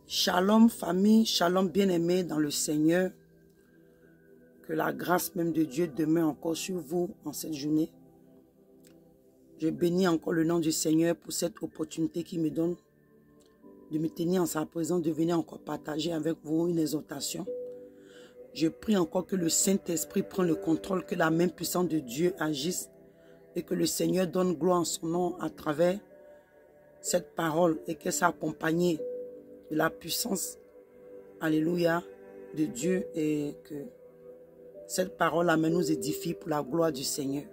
Shalom famille, shalom bien-aimés dans le Seigneur. Que la grâce même de Dieu demeure encore sur vous en cette journée. Je bénis encore le nom du Seigneur pour cette opportunité qu'il me donne de me tenir en sa présence, de venir encore partager avec vous une exhortation. Je prie encore que le Saint-Esprit prenne le contrôle, que la main puissante de Dieu agisse et que le Seigneur donne gloire en son nom à travers cette parole et qu'elle soit accompagnée de la puissance, alléluia, de Dieu et que cette parole nous édifie pour la gloire du Seigneur.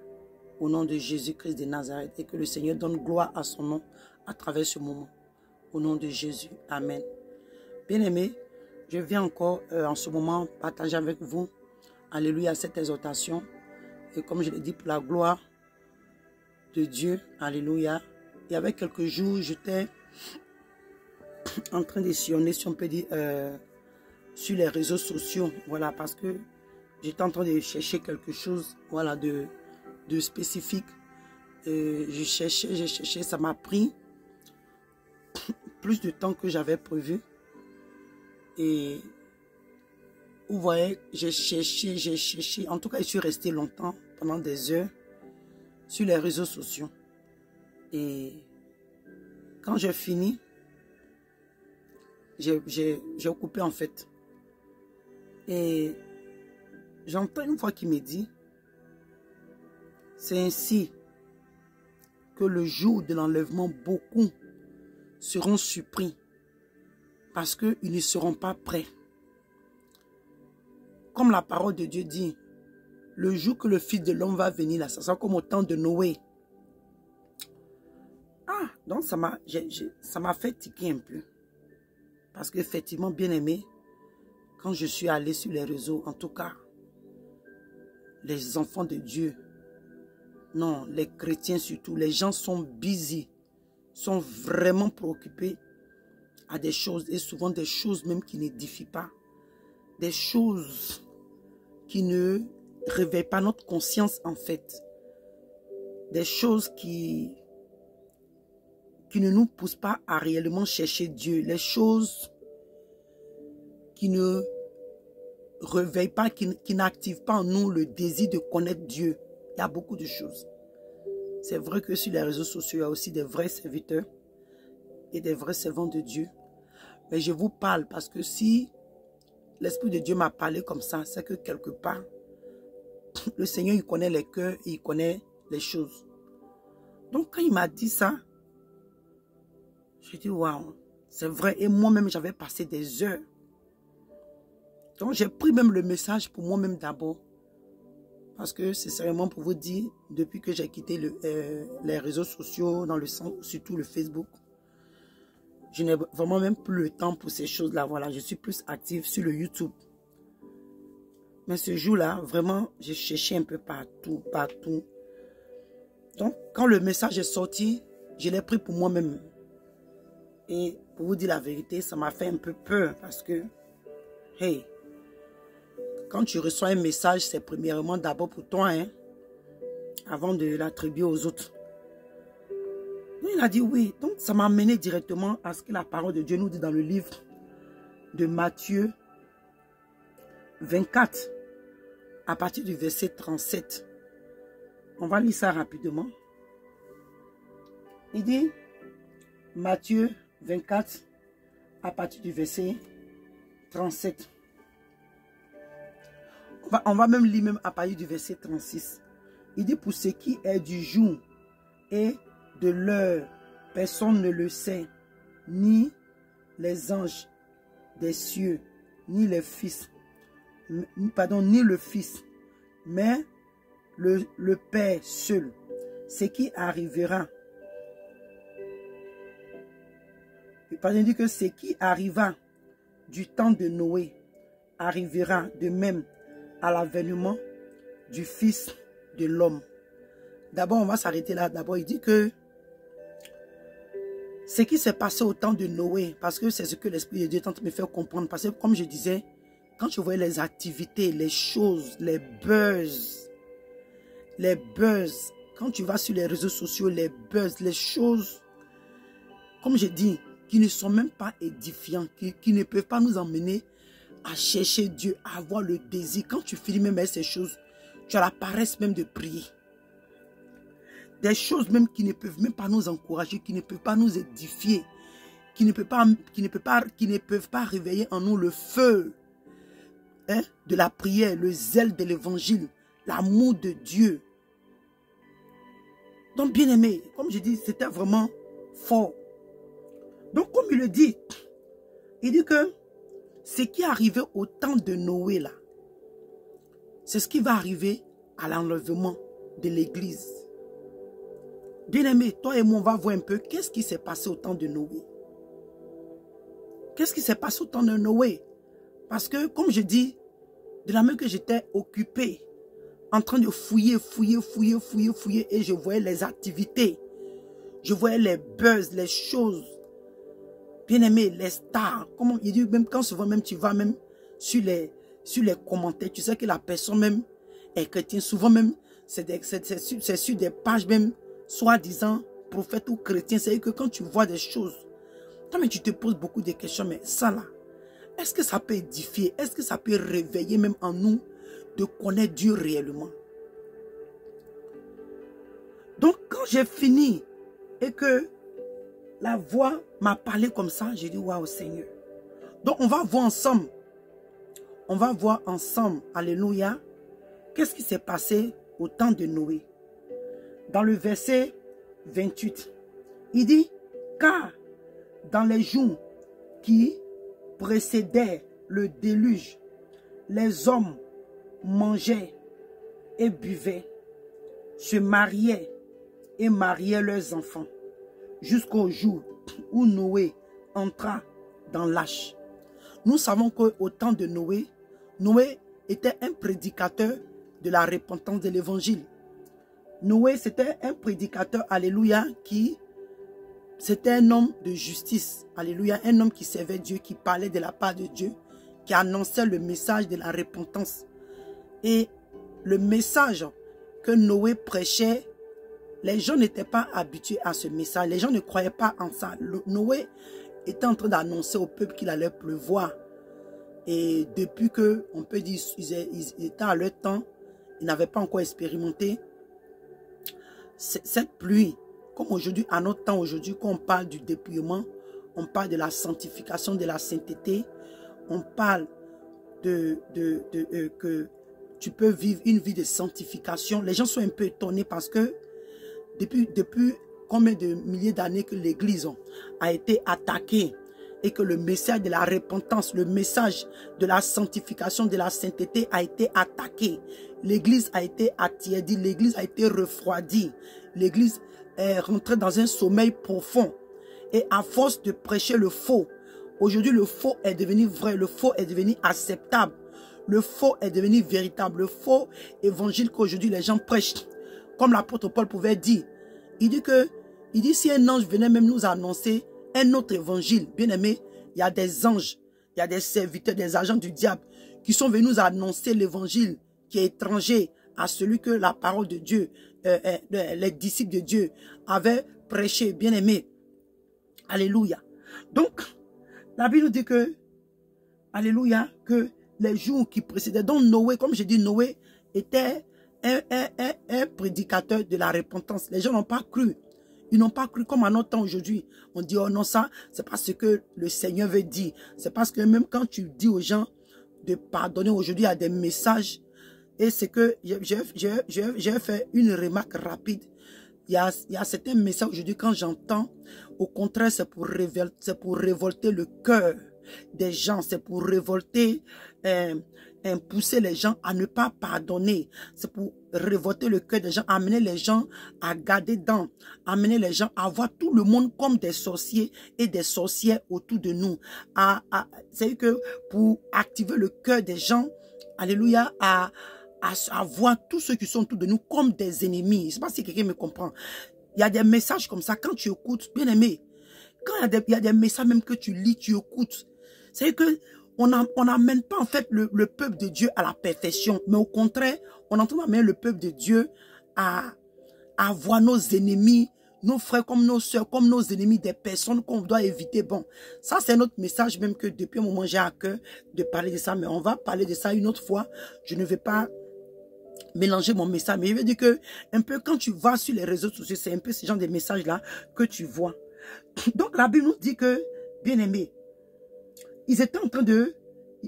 Au nom de Jésus-Christ de Nazareth et que le Seigneur donne gloire à son nom à travers ce moment. Au nom de Jésus. Amen. Bien-aimés, je viens encore en ce moment partager avec vous, alléluia, cette exhortation. Et comme je l'ai dit, pour la gloire de Dieu, alléluia. Il y avait quelques jours, j'étais en train de sillonner, si on peut dire, sur les réseaux sociaux. Voilà, parce que j'étais en train de chercher quelque chose, voilà, de spécifique. Je cherchais, ça m'a pris plus de temps que j'avais prévu. Et vous voyez, j'ai cherché. En tout cas, je suis resté longtemps, pendant des heures, sur les réseaux sociaux. Et quand j'ai fini, j'ai coupé en fait. Et j'entends une voix qui me dit, c'est ainsi que le jour de l'enlèvement, beaucoup seront surpris parce qu'ils ne seront pas prêts. Comme la parole de Dieu dit, le jour que le Fils de l'homme va venir, là, ça sera comme au temps de Noé. Ah, donc ça m'a fait tiquer un peu. Parce qu'effectivement, bien aimé, quand je suis allé sur les réseaux, en tout cas, les enfants de Dieu, non, les chrétiens surtout, les gens sont busy, sont vraiment préoccupés à des choses, et souvent des choses même qui n'édifient pas, des choses qui ne réveillent pas notre conscience en fait, des choses qui ne nous poussent pas à réellement chercher Dieu, les choses qui ne réveillent pas, qui n'activent pas en nous le désir de connaître Dieu. Il y a beaucoup de choses. C'est vrai que sur les réseaux sociaux, il y a aussi des vrais serviteurs et des vrais servants de Dieu. Mais je vous parle parce que si l'Esprit de Dieu m'a parlé comme ça, c'est que quelque part, le Seigneur, il connaît les cœurs et il connaît les choses. Donc, quand il m'a dit ça, j'ai dit, waouh, c'est vrai. Et moi-même, j'avais passé des heures. Donc, j'ai pris même le message pour moi-même d'abord. Parce que c'est sérieusement pour vous dire, depuis que j'ai quitté les réseaux sociaux, dans le sens, surtout le Facebook, je n'ai vraiment même plus le temps pour ces choses-là. Voilà, je suis plus active sur le YouTube. Mais ce jour-là, vraiment, j'ai cherché un peu partout. Donc, quand le message est sorti, je l'ai pris pour moi-même. Et pour vous dire la vérité, ça m'a fait un peu peur parce que, hey, quand tu reçois un message, c'est premièrement d'abord pour toi, hein, avant de l'attribuer aux autres. Donc, il a dit oui. Donc, ça m'a amené directement à ce que la parole de Dieu nous dit dans le livre de Matthieu 24, à partir du verset 37. On va lire ça rapidement. Il dit, Matthieu 24, à partir du verset 37. On va même lire même à partir du verset 36. Il dit, pour ce qui est du jour et de l'heure, personne ne le sait, ni les anges des cieux, ni les fils, ni le Fils, mais le Père seul. Ce qui arrivera. Il dit que ce qui arriva du temps de Noé arrivera de même à l'avènement du Fils de l'homme. D'abord, on va s'arrêter là. D'abord, il dit que ce qui s'est passé au temps de Noé, parce que c'est ce que l'Esprit de Dieu tente de me faire comprendre. Parce que, comme je disais, quand je voyais les activités, les choses, les buzz, quand tu vas sur les réseaux sociaux, les buzz, les choses, comme je dis, qui ne sont même pas édifiants, qui ne peuvent pas nous emmener à chercher Dieu, à avoir le désir. Quand tu finis même avec ces choses, tu as la paresse même de prier. Des choses même qui ne peuvent même pas nous encourager, qui ne peuvent pas nous édifier, qui ne peuvent pas réveiller en nous le feu de la prière, le zèle de l'évangile, l'amour de Dieu. Donc, bien aimé, comme je dis, c'était vraiment fort. Donc, comme il le dit, il dit que ce qui est arrivé au temps de Noé, là, c'est ce qui va arriver à l'enlèvement de l'église. Bien aimé, toi et moi, on va voir un peu qu'est-ce qui s'est passé au temps de Noé. Qu'est-ce qui s'est passé au temps de Noé? Parce que, comme je dis, de la même que j'étais occupé, en train de fouiller, et je voyais les activités, je voyais les buzz, les choses. Bien aimé, les stars, comme il dit, même quand souvent même tu vas même sur les commentaires, tu sais que la personne même est chrétienne, souvent même, c'est sur des pages même, soi-disant prophète ou chrétien, c'est que quand tu vois des choses, toi, mais tu te poses beaucoup de questions, mais ça là, est-ce que ça peut édifier, est-ce que ça peut réveiller même en nous de connaître Dieu réellement? Donc quand j'ai fini et que la voix m'a parlé comme ça, j'ai dit waouh Seigneur. Donc on va voir ensemble. On va voir ensemble, alléluia, qu'est-ce qui s'est passé au temps de Noé. Dans le verset 28, il dit, car dans les jours qui précédaient le déluge, les hommes mangeaient et buvaient, se mariaient et mariaient leurs enfants, jusqu'au jour où Noé entra dans l'arche. Nous savons qu'au temps de Noé, Noé était un prédicateur de la repentance de l'évangile. Noé, c'était un prédicateur, alléluia, c'était un homme de justice, alléluia, un homme qui servait Dieu, qui parlait de la part de Dieu, qui annonçait le message de la repentance. Et le message que Noé prêchait, les gens n'étaient pas habitués à ce message, les gens ne croyaient pas en ça. Noé était en train d'annoncer au peuple qu'il allait pleuvoir. Et depuis que, on peut dire, ils étaient à leur temps, ils n'avaient pas encore expérimenté cette pluie. Comme aujourd'hui, à notre temps aujourd'hui, quand on parle du dépouillement, on parle de la sanctification, de la sainteté, on parle que tu peux vivre une vie de sanctification. Les gens sont un peu étonnés parce que depuis combien de milliers d'années que l'Église a été attaquée et que le message de la repentance, le message de la sanctification, de la sainteté a été attaqué. L'Église a été attiédie, l'Église a été refroidie. L'Église est rentrée dans un sommeil profond. Et à force de prêcher le faux, aujourd'hui le faux est devenu vrai, le faux est devenu acceptable. Le faux est devenu véritable. Le faux évangile qu'aujourd'hui les gens prêchent. Comme l'apôtre Paul pouvait dire. Il dit si un ange venait même nous annoncer un autre évangile, bien aimé, il y a des anges, il y a des serviteurs, des agents du diable qui sont venus nous annoncer l'évangile qui est étranger à celui que la parole de Dieu, les disciples de Dieu avaient prêché, bien aimé. Alléluia. Donc, la Bible nous dit que, alléluia, que les jours qui précédaient, donc Noé, comme je dis, Noé était un prédicateur de la repentance. Les gens n'ont pas cru. Ils n'ont pas cru comme à notre temps aujourd'hui. On dit, oh non, ça, c'est pas ce que le Seigneur veut dire. C'est parce que même quand tu dis aux gens de pardonner aujourd'hui, il y a des messages. Et c'est que j'ai fait une remarque rapide. Il y a certains messages aujourd'hui, quand j'entends, au contraire, c'est pour révolter le cœur des gens. C'est pour révolter, pousser les gens à ne pas pardonner. C'est pour révolter le cœur des gens, amener les gens à garder dents, amener les gens à voir tout le monde comme des sorciers et des sorcières autour de nous. C'est que pour activer le cœur des gens, alléluia, à voir tous ceux qui sont autour de nous comme des ennemis. Je ne sais pas si quelqu'un me comprend. Il y a des messages comme ça, quand tu écoutes, bien aimé, quand il y a des messages même que tu lis, tu écoutes, c'est que on n'amène pas en fait le peuple de Dieu à la perfection, mais au contraire, on est en train d'amener le peuple de Dieu à voir nos ennemis nos frères, comme nos soeurs, comme nos ennemis, des personnes qu'on doit éviter. Bon, ça c'est notre message, même que depuis un moment j'ai à cœur de parler de ça, mais on va parler de ça une autre fois. Je ne vais pas mélanger mon message, mais je veux dire que un peu quand tu vas sur les réseaux sociaux, c'est un peu ce genre de messages-là que tu vois. Donc la Bible nous dit que, bien aimé, ils étaient en train de,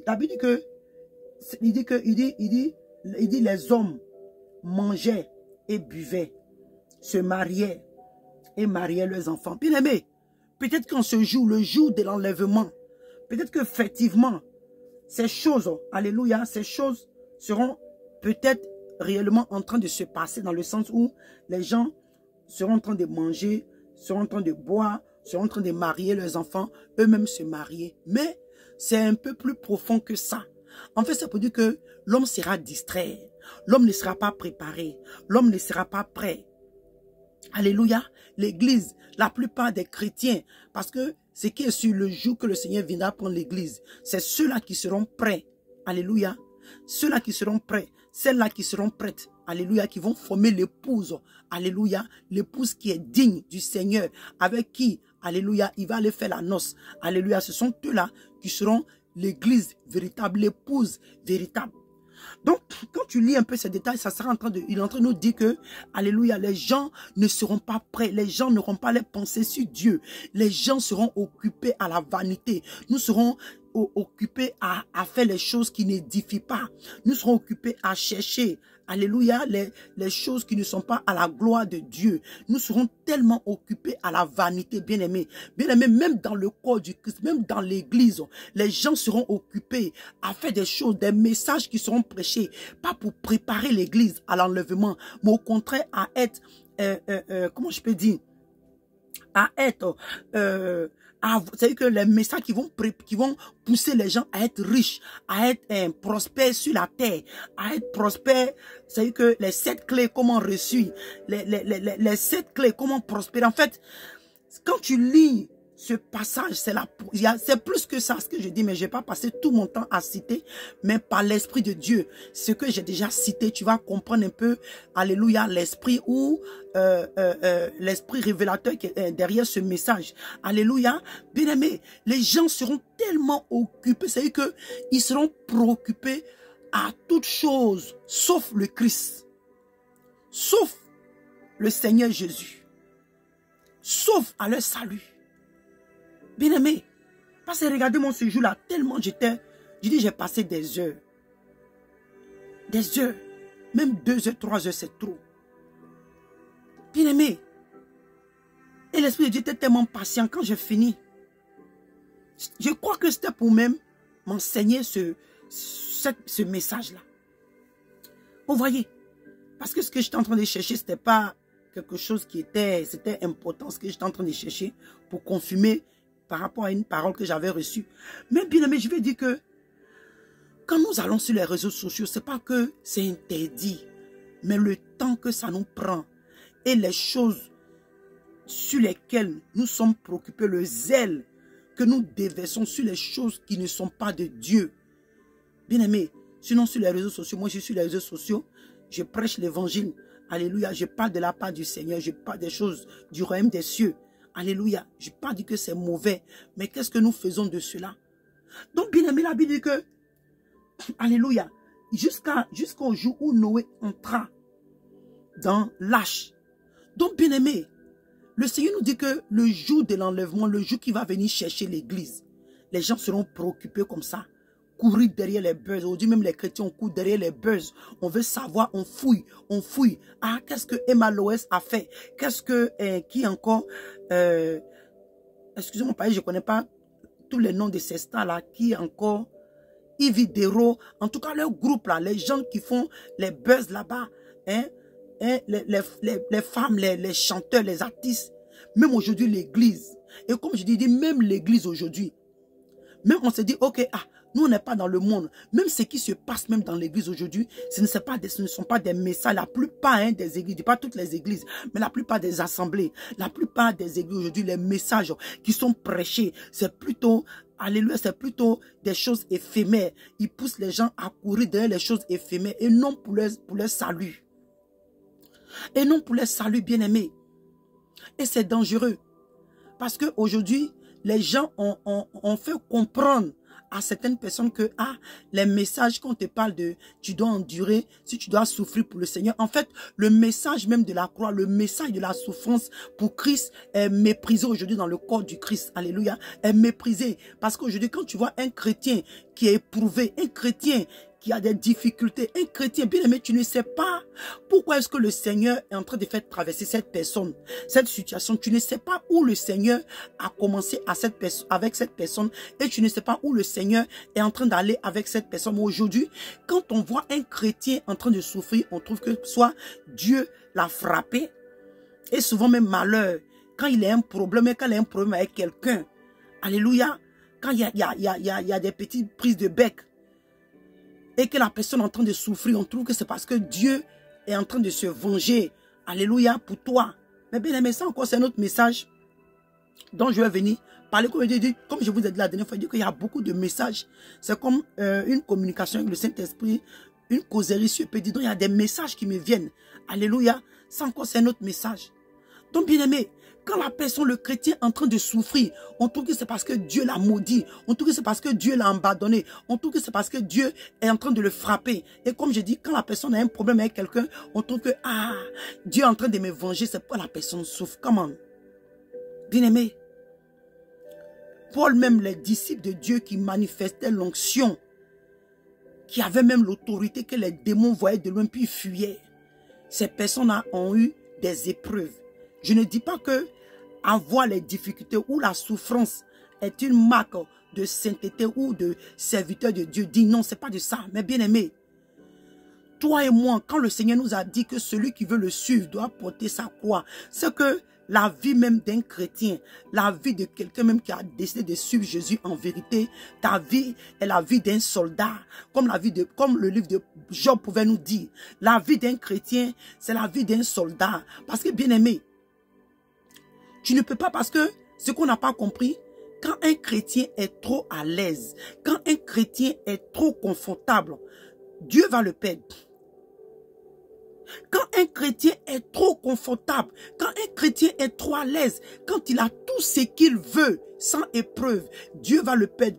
la Bible dit que, il dit les hommes mangeaient et buvaient, se mariaient et mariaient leurs enfants. Bien aimé, peut-être qu'en ce jour, le jour de l'enlèvement, peut-être qu'effectivement, ces choses, alléluia, ces choses seront peut-être réellement en train de se passer dans le sens où les gens seront en train de manger, seront en train de boire, seront en train de marier leurs enfants, eux-mêmes se marier. Mais c'est un peu plus profond que ça. En fait, ça peut dire que l'homme sera distrait. L'homme ne sera pas préparé. L'homme ne sera pas prêt. Alléluia. L'église, la plupart des chrétiens, parce que ce qui est sur le jour que le Seigneur viendra prendre l'église, c'est ceux-là qui seront prêts. Alléluia. Ceux-là qui seront prêts, celles-là qui seront prêtes. Alléluia, qui vont former l'épouse. Alléluia. L'épouse qui est digne du Seigneur, avec qui, alléluia, il va aller faire la noce. Alléluia. Ce sont eux-là qui seront l'église véritable, l'épouse véritable. Donc, quand tu lis un peu ces détails, ça sera il est en train de nous dire que, alléluia, les gens ne seront pas prêts, les gens n'auront pas les pensées sur Dieu, les gens seront occupés à la vanité, nous serons occupés à faire les choses qui n'édifient pas, nous serons occupés à chercher, alléluia, les choses qui ne sont pas à la gloire de Dieu. Nous serons tellement occupés à la vanité, bien-aimés. Bien-aimés, même dans le corps du Christ, même dans l'église, les gens seront occupés à faire des choses, des messages qui seront prêchés, pas pour préparer l'église à l'enlèvement, mais au contraire à être, comment je peux dire, à être, c'est-à-dire que les messages qui vont pousser les gens à être riches, à être prospères sur la terre, à être prospères, c'est-à-dire que les 7 clés, comment reçu, les 7 clés, comment prospérer. En fait, quand tu lis ce passage, c'est plus que ça ce que je dis, mais je ne vais pas passer tout mon temps à citer, mais par l'Esprit de Dieu, ce que j'ai déjà cité, tu vas comprendre un peu, alléluia, l'Esprit ou l'Esprit révélateur qui est derrière ce message. Alléluia, bien aimé, les gens seront tellement occupés, c'est-à-dire qu'ils seront préoccupés à toute chose, sauf le Christ, sauf le Seigneur Jésus, sauf à leur salut. Bien aimé, parce que regardez-moi ce jour-là, tellement j'ai passé des heures, même 2 heures, 3 heures, c'est trop. Bien aimé, et l'Esprit de Dieu était tellement patient quand j'ai fini. Je crois que c'était pour même m'enseigner ce message-là. Vous voyez, parce que ce que j'étais en train de chercher, c'était pas quelque chose qui c'était important, ce que j'étais en train de chercher pour confirmer par rapport à une parole que j'avais reçue. Mais bien aimé, je vais dire que quand nous allons sur les réseaux sociaux, ce n'est pas que c'est interdit, mais le temps que ça nous prend et les choses sur lesquelles nous sommes préoccupés, le zèle que nous déversons sur les choses qui ne sont pas de Dieu. Bien aimé, sinon sur les réseaux sociaux, moi je suis sur les réseaux sociaux, je prêche l'évangile, alléluia, je parle de la part du Seigneur, je parle des choses du royaume des cieux. Alléluia. Je ne pas dire que c'est mauvais, mais qu'est-ce que nous faisons de cela? Donc, bien aimé, la Bible dit que, alléluia, jusqu'au jour où Noé entra dans l'arche. Donc, bien aimé, le Seigneur nous dit que le jour de l'enlèvement, le jour qui va venir chercher l'église, les gens seront préoccupés comme ça, courir derrière les buzz. Aujourd'hui, même les chrétiens, on court derrière les buzz. On veut savoir, on fouille, on fouille. Ah, qu'est-ce que Emma Loès a fait? Qu'est-ce que, qui encore, excusez-moi, je ne connais pas tous les noms de ces stars-là, qui encore, Ividero, en tout cas, leur groupe là, les gens qui font les buzz là-bas, hein, les femmes, les chanteurs, les artistes, même aujourd'hui l'église. Et comme je dis, même l'église aujourd'hui, même on se dit, ok, nous on n'est pas dans le monde. Même ce qui se passe même dans l'église aujourd'hui, ce ne sont pas des messages. La plupart des églises, pas toutes les églises, mais la plupart des assemblées, la plupart des églises aujourd'hui, les messages qui sont prêchés, c'est plutôt, alléluia, c'est plutôt des choses éphémères. Ils poussent les gens à courir derrière les choses éphémères et non pour leur salut. Et non pour leur salut, bien-aimés. Et c'est dangereux. Parce qu'aujourd'hui, les gens ont fait comprendre à certaines personnes que les messages qu'on te parle de, tu dois endurer, si tu dois souffrir pour le Seigneur. En fait, le message même de la croix, le message de la souffrance pour Christ est méprisé aujourd'hui dans le corps du Christ. Alléluia. Est méprisé. Parce qu'aujourd'hui, quand tu vois un chrétien qui est éprouvé, un chrétien qui a des difficultés, un chrétien bien aimé, tu ne sais pas pourquoi est-ce que le Seigneur est en train de faire traverser cette personne, cette situation. Tu ne sais pas où le Seigneur a commencé avec cette personne et tu ne sais pas où le Seigneur est en train d'aller avec cette personne. Aujourd'hui, quand on voit un chrétien en train de souffrir, on trouve que soit Dieu l'a frappé et souvent même malheur, quand il a un problème et quand il a un problème avec quelqu'un, alléluia, quand il y a des petites prises de bec, et que la personne est en train de souffrir, on trouve que c'est parce que Dieu est en train de se venger. Alléluia, pour toi. Mais bien aimé, ça encore, c'est un autre message dont je vais venir parler. Comme je vous ai dit la dernière fois, qu'il y a beaucoup de messages. C'est comme une communication avec le Saint-Esprit, une causerie sur petit. Donc, il y a des messages qui me viennent. Alléluia, ça encore, c'est un autre message. Donc, bien aimé, quand la personne, le chrétien est en train de souffrir, on trouve que c'est parce que Dieu l'a maudit. On trouve que c'est parce que Dieu l'a abandonné. On trouve que c'est parce que Dieu est en train de le frapper. Et comme je dis, quand la personne a un problème avec quelqu'un, on trouve que, Dieu est en train de me venger. C'est pourquoi la personne souffre. Comment? Bien aimé, Paul, même les disciples de Dieu qui manifestaient l'onction, qui avaient même l'autorité que les démons voyaient de loin puis fuyaient. Ces personnes-là ont eu des épreuves. Je ne dis pas que avoir les difficultés ou la souffrance est une marque de sainteté ou de serviteur de Dieu. Dis non, ce n'est pas de ça. Mais bien aimé, toi et moi, quand le Seigneur nous a dit que celui qui veut le suivre doit porter sa croix, c'est que la vie même d'un chrétien, la vie de quelqu'un même qui a décidé de suivre Jésus en vérité, ta vie est la vie d'un soldat, comme le livre de Job pouvait nous dire. La vie d'un chrétien, c'est la vie d'un soldat. Parce que bien aimé, tu ne peux pas, parce que ce qu'on n'a pas compris, quand un chrétien est trop à l'aise, quand un chrétien est trop confortable, Dieu va le perdre. Quand un chrétien est trop confortable, quand un chrétien est trop à l'aise, quand il a tout ce qu'il veut, sans épreuve, Dieu va le perdre.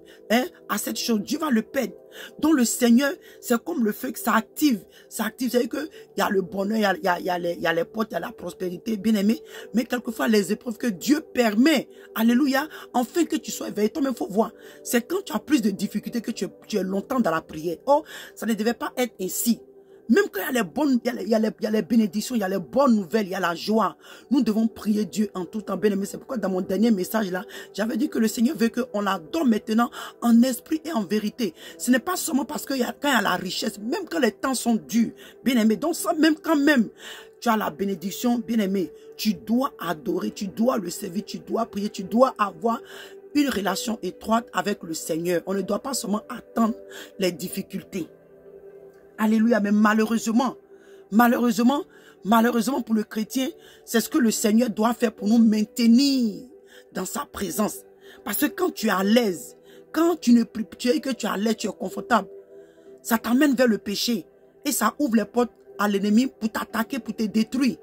À cette chose, Dieu va le perdre. Donc le Seigneur, c'est comme le feu que ça active. Ça active, c'est-à-dire qu'il y a le bonheur, il y a les portes, il y a la prospérité, bien aimé. Mais quelquefois, les épreuves que Dieu permet, alléluia, afin que tu sois éveillé. Toi-même, il faut voir. C'est quand tu as plus de difficultés que tu es longtemps dans la prière. Oh, ça ne devait pas être ainsi. Même quand il y a les bonnes, il y a les bénédictions, il y a les bonnes nouvelles, il y a la joie. Nous devons prier Dieu en tout temps, bien aimé. C'est pourquoi dans mon dernier message là, j'avais dit que le Seigneur veut qu'on adore maintenant en esprit et en vérité. Ce n'est pas seulement parce qu'il y a, quand il y a la richesse, même quand les temps sont durs, bien aimé. Donc ça, même quand même, tu as la bénédiction, bien aimé. Tu dois adorer, tu dois le servir, tu dois prier, tu dois avoir une relation étroite avec le Seigneur. On ne doit pas seulement attendre les difficultés. Alléluia, mais malheureusement pour le chrétien, c'est ce que le Seigneur doit faire pour nous maintenir dans sa présence. Parce que quand tu es à l'aise, quand tu ne pries, que tu es à l'aise, tu es confortable, ça t'amène vers le péché et ça ouvre les portes à l'ennemi pour t'attaquer, pour te détruire.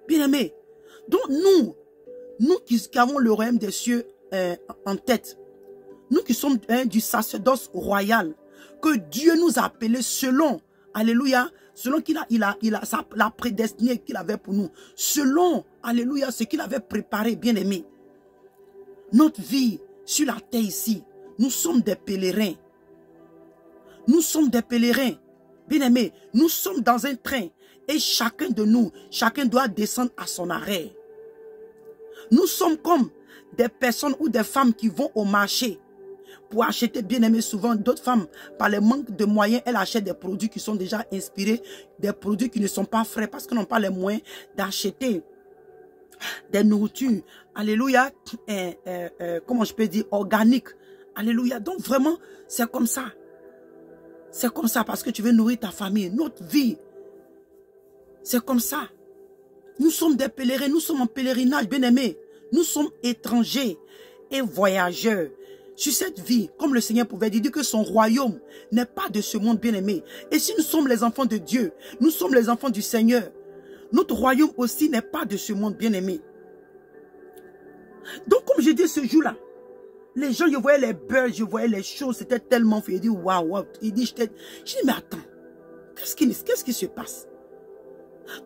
Bien aimé, donc nous qui avons le royaume des cieux en tête, nous qui sommes du sacerdoce royal, que Dieu nous a appelés selon, alléluia, selon la prédestinée qu'il avait pour nous, selon, alléluia, ce qu'il avait préparé, bien aimé. Notre vie sur la terre ici, nous sommes des pèlerins. Nous sommes des pèlerins, bien aimé, nous sommes dans un train et chacun de nous, chacun doit descendre à son arrêt. Nous sommes comme des personnes ou des femmes qui vont au marché pour acheter, bien aimé, souvent d'autres femmes, par le manque de moyens, elles achètent des produits qui sont déjà inspirés, des produits qui ne sont pas frais parce qu'elles n'ont pas les moyens d'acheter des nourritures, alléluia, comment je peux dire, organiques, alléluia. Donc vraiment, c'est comme ça. C'est comme ça parce que tu veux nourrir ta famille. Notre vie, c'est comme ça. Nous sommes des pèlerins, nous sommes en pèlerinage, bien aimé. Nous sommes étrangers et voyageurs. Sur cette vie, comme le Seigneur pouvait dire que son royaume n'est pas de ce monde, bien aimé. Et si nous sommes les enfants de Dieu, nous sommes les enfants du Seigneur, notre royaume aussi n'est pas de ce monde, bien aimé. Donc, comme je dis ce jour-là, les gens, je voyais les beurs, je voyais les choses, c'était tellement fait. Il dit, waouh, waouh. Il dit, je dis, mais attends, qu'est-ce qui se passe?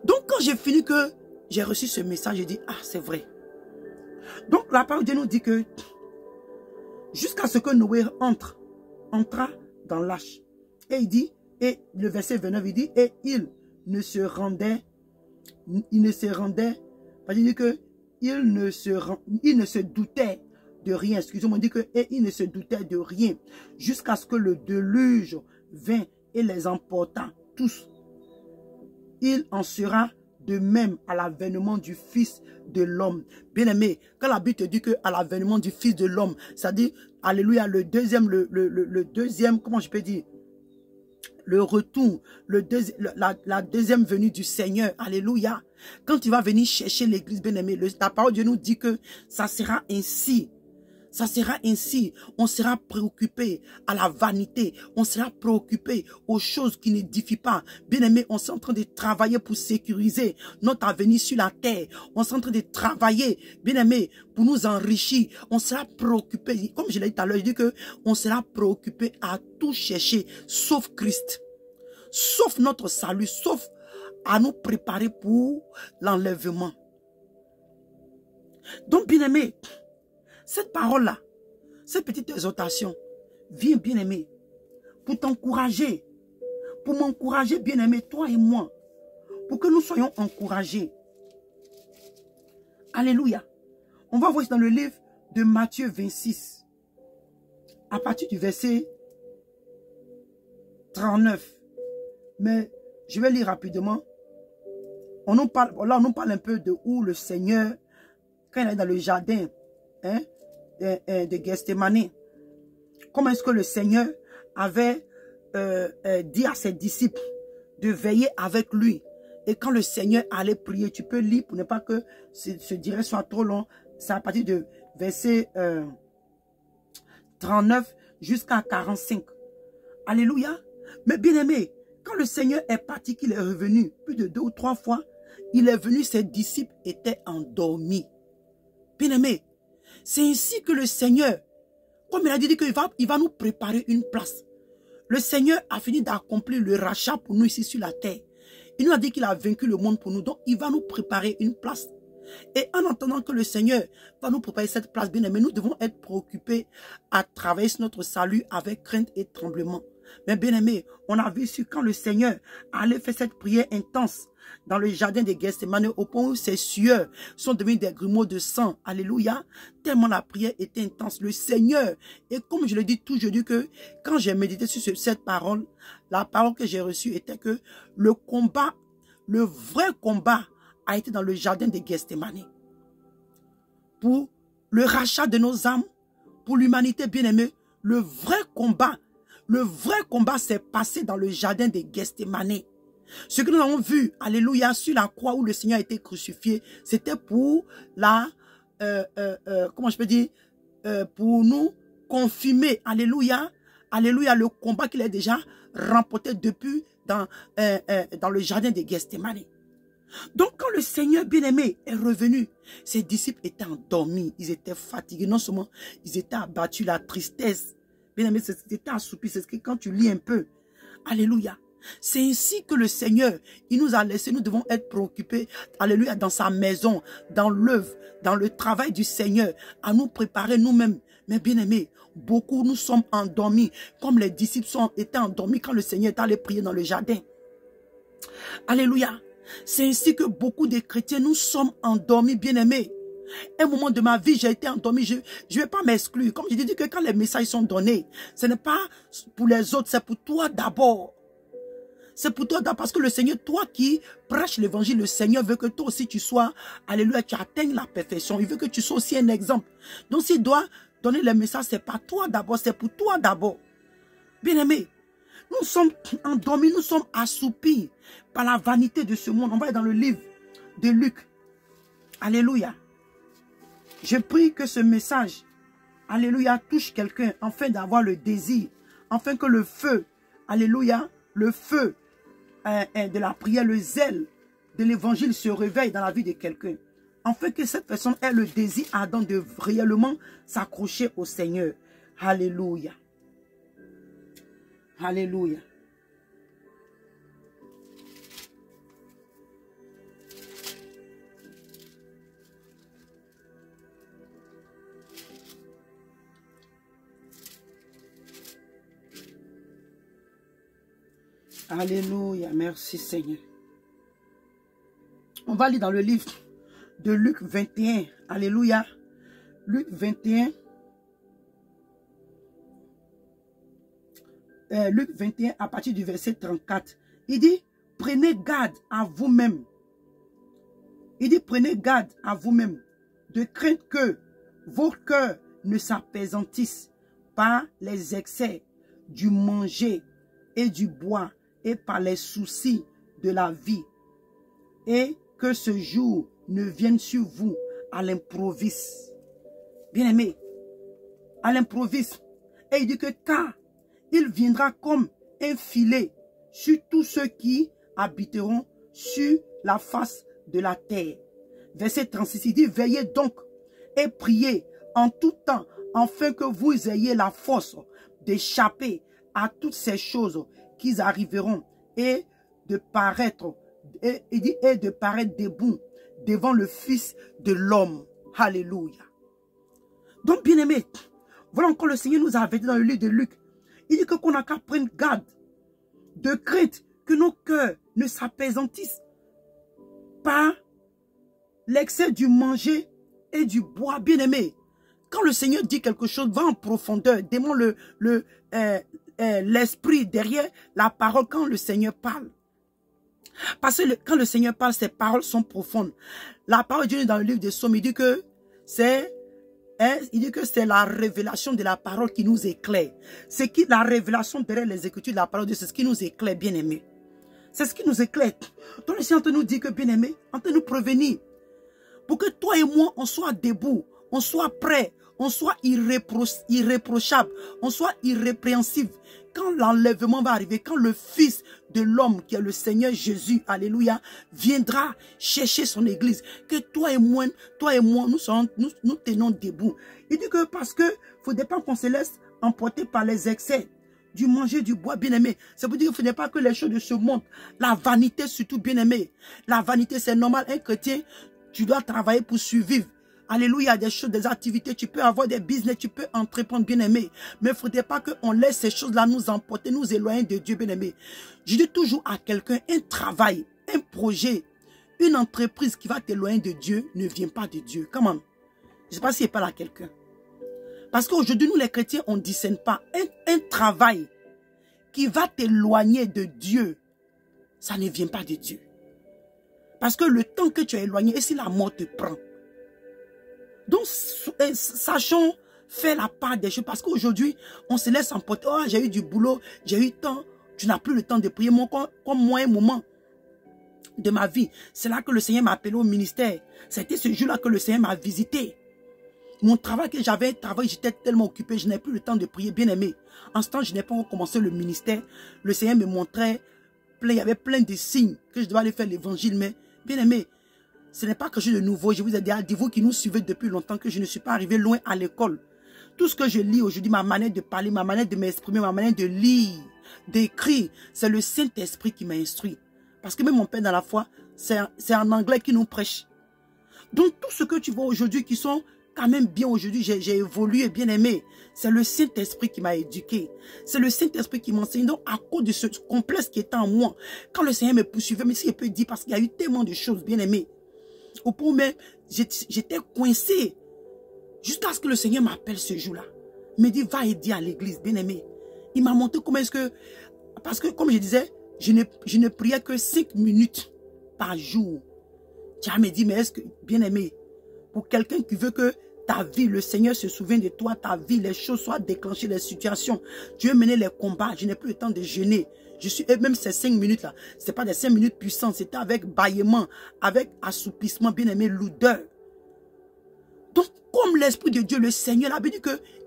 Donc, quand j'ai fini que j'ai reçu ce message, j'ai dit, ah, c'est vrai. Donc, la parole de Dieu nous dit que jusqu'à ce que Noé entra dans l'arche. Et il dit, et le verset 29, il dit, et il ne se doutait de rien. Excusez-moi, on dit que, et il ne se doutait de rien, jusqu'à ce que le déluge vint et les emporta tous. Il en sera de même à l'avènement du Fils de l'homme. Bien aimé, quand la Bible te dit que à l'avènement du Fils de l'homme, ça dit, alléluia, le deuxième, comment je peux dire, le retour, la deuxième venue du Seigneur, alléluia. Quand tu vas venir chercher l'église, bien aimé, la parole de Dieu nous dit que ça sera ainsi. Ça sera ainsi, on sera préoccupé à la vanité, on sera préoccupé aux choses qui n'édifient pas. Bien aimé, on est en train de travailler pour sécuriser notre avenir sur la terre. On est en train de travailler, bien aimé, pour nous enrichir. On sera préoccupé, comme je l'ai dit tout à l'heure, je dis que on sera préoccupé à tout chercher, sauf Christ, sauf notre salut, sauf à nous préparer pour l'enlèvement. Donc, bien aimé, cette parole-là, cette petite exhortation, vient, bien-aimé, pour t'encourager, pour m'encourager, bien-aimé, toi et moi, pour que nous soyons encouragés. Alléluia. On va voir dans le livre de Matthieu 26, à partir du verset 39. Mais je vais lire rapidement. On nous parle, là, on nous parle un peu de où le Seigneur, quand il est dans le jardin, de Gethsémani, comment est-ce que le Seigneur avait dit à ses disciples de veiller avec lui. Et quand le Seigneur allait prier, tu peux lire pour ne pas que ce direct soit trop long. C'est à partir de verset 39 jusqu'à 45. Alléluia. Mais bien aimé, quand le Seigneur est parti, qu'il est revenu plus de 2 ou 3 fois, il est venu, ses disciples étaient endormis. Bien aimé, c'est ainsi que le Seigneur, comme il a dit qu'il va nous préparer une place. Le Seigneur a fini d'accomplir le rachat pour nous ici sur la terre. Il nous a dit qu'il a vaincu le monde pour nous, donc il va nous préparer une place. Et en attendant que le Seigneur va nous préparer cette place, bien aimé, nous devons être préoccupés à travailler sur notre salut avec crainte et tremblement. Mais bien aimé, on a vu sur quand le Seigneur allait faire cette prière intense dans le jardin de Gethsémani, au point où ses sueurs sont devenues des grumeaux de sang. Alléluia. Tellement la prière était intense. Le Seigneur, et comme je le dis toujours, je dis que quand j'ai médité sur cette parole, la parole que j'ai reçue était que le combat, le vrai combat a été dans le jardin de Gethsémani. Pour le rachat de nos âmes, pour l'humanité bien-aimée, le vrai combat s'est passé dans le jardin de Gethsémani. Ce que nous avons vu, alléluia, sur la croix où le Seigneur a été crucifié, c'était pour la, comment je peux dire, pour nous confirmer, alléluia, alléluia, le combat qu'il a déjà remporté depuis dans le jardin de Gethsémani. Donc quand le Seigneur bien-aimé est revenu, ses disciples étaient endormis, ils étaient fatigués, non seulement ils étaient abattus, la tristesse, bien-aimé, c'était assoupi, c'est ce que quand tu lis un peu, alléluia. C'est ainsi que le Seigneur, il nous a laissé, nous devons être préoccupés, alléluia, dans sa maison, dans l'œuvre, dans le travail du Seigneur, à nous préparer nous-mêmes. Mais bien aimés, beaucoup nous sommes endormis, comme les disciples étaient endormis quand le Seigneur est allé prier dans le jardin. Alléluia. C'est ainsi que beaucoup de chrétiens, nous sommes endormis, bien aimés. Un moment de ma vie, j'ai été endormi, je ne vais pas m'exclure. Comme je dis que quand les messages sont donnés, ce n'est pas pour les autres, c'est pour toi d'abord. C'est pour toi, parce que le Seigneur, toi qui prêches l'évangile, le Seigneur veut que toi aussi tu sois, alléluia, tu atteignes la perfection. Il veut que tu sois aussi un exemple. Donc s'il doit donner le message, c'est pas toi d'abord, c'est pour toi d'abord. Bien aimé, nous sommes endormis, nous sommes assoupis par la vanité de ce monde. On va aller dans le livre de Luc. Alléluia. Je prie que ce message, alléluia, touche quelqu'un, afin d'avoir le désir, afin que le feu, alléluia, le feu de la prière, le zèle de l'évangile se réveille dans la vie de quelqu'un. afin que cette personne ait le désir ardent de réellement s'accrocher au Seigneur. Alléluia. Alléluia. Alléluia, merci Seigneur. On va lire dans le livre de Luc 21. Alléluia. Luc 21. Luc 21 à partir du verset 34. Il dit, prenez garde à vous-même. Il dit, prenez garde à vous-même de crainte que vos cœurs ne s'apaisantissent par les excès du manger et du boire et par les soucis de la vie, et que ce jour ne vienne sur vous à l'improviste. Bien-aimé, à l'improviste. Et il dit que car il viendra comme un filet sur tous ceux qui habiteront sur la face de la terre. Verset 36, il dit, veillez donc et priez en tout temps, afin que vous ayez la force d'échapper à toutes ces choses qui arriveront et de paraître, de paraître debout devant le Fils de l'homme. Alléluia. Donc, bien aimé, voilà encore le Seigneur nous a averti dans le livre de Luc. Il dit que qu'on n'a qu'à prendre garde de crainte que nos cœurs ne s'apaisantissent par l'excès du manger et du boire. Bien aimé, quand le Seigneur dit quelque chose, va en profondeur, demande l'esprit derrière la parole quand le Seigneur parle. Parce que quand le Seigneur parle, ses paroles sont profondes. La parole de Dieu dans le livre des Psaumes, il dit que c'est la révélation de la parole qui nous éclaire. C'est la révélation derrière les écritures de la parole de Dieu, c'est ce qui nous éclaire, bien aimé. C'est ce qui nous éclaire. Donc le Seigneur nous dit que, bien aimé, on peut nous prévenir. Pour que toi et moi, on soit debout, on soit prêt, on soit irréprochable, on soit irrépréhensible. Quand l'enlèvement va arriver, quand le Fils de l'homme, qui est le Seigneur Jésus, alléluia, viendra chercher son église, que toi et moi, nous tenons debout. Il dit que parce que il ne faudrait pas qu'on se laisse emporter par les excès du manger, du bois, bien aimé. Ça veut dire qu'il ne faudrait pas que les choses de ce monde, la vanité surtout, bien aimé. La vanité, c'est normal, un chrétien, tu dois travailler pour survivre. Alléluia, il y a des choses, des activités, tu peux avoir des business, tu peux entreprendre, bien aimé. Mais il ne faudrait pas qu'on laisse ces choses-là nous emporter, nous éloigner de Dieu, bien aimé. Je dis toujours à quelqu'un, un travail, un projet, une entreprise qui va t'éloigner de Dieu ne vient pas de Dieu. Comment? Je ne sais pas s'il parle à quelqu'un. Parce qu'aujourd'hui, nous les chrétiens, on ne discerne pas. Un travail qui va t'éloigner de Dieu, ça ne vient pas de Dieu. Parce que le temps que tu es éloigné, et si la mort te prend. Donc, sachons faire la part des choses. Parce qu'aujourd'hui, on se laisse emporter. Oh, j'ai eu du boulot, j'ai eu temps. Tu n'as plus le temps de prier. Moi, comme moi, un moment de ma vie, c'est là que le Seigneur m'a appelé au ministère. C'était ce jour-là que le Seigneur m'a visité. Mon travail que j'avais, j'étais tellement occupé, je n'avais plus le temps de prier, bien aimé. En ce temps, je n'ai pas encore commencé le ministère. Le Seigneur me montrait, il y avait plein de signes que je devais aller faire l'évangile. Mais, bien aimé, ce n'est pas quelque chose de nouveau. Je vous ai dit, vous qui nous suivez depuis longtemps, que je ne suis pas arrivé loin à l'école. Tout ce que je lis aujourd'hui, ma manière de parler, ma manière de m'exprimer, ma manière de lire, d'écrire, c'est le Saint-Esprit qui m'a instruit. Parce que même mon père dans la foi, c'est en anglais qui nous prêche. Donc tout ce que tu vois aujourd'hui qui sont quand même bien aujourd'hui, j'ai évolué, bien aimé. C'est le Saint-Esprit qui m'a éduqué. C'est le Saint-Esprit qui m'enseigne. Donc, à cause de ce complexe qui était en moi, quand le Seigneur me poursuivait, mais si je peux dire, parce qu'il y a eu tellement de choses, bien aimé. Au point même, j'étais coincé. Jusqu'à ce que le Seigneur m'appelle ce jour-là. Il me dit, va et dis à l'église, bien aimé. Il m'a montré comment est-ce que... Parce que, comme je disais, je ne priais que 5 minutes par jour. Dieu me dit, mais est-ce que, bien aimé, pour quelqu'un qui veut que ta vie, le Seigneur se souvienne de toi, ta vie, les choses soient déclenchées, les situations. Tu veux mener les combats, je n'ai plus le temps de jeûner. Et même ces 5 minutes-là, ce n'est pas des 5 minutes puissantes, c'était avec bâillement, avec assoupissement, bien aimé, lourdeur. Donc, comme l'Esprit de Dieu, le Seigneur a dit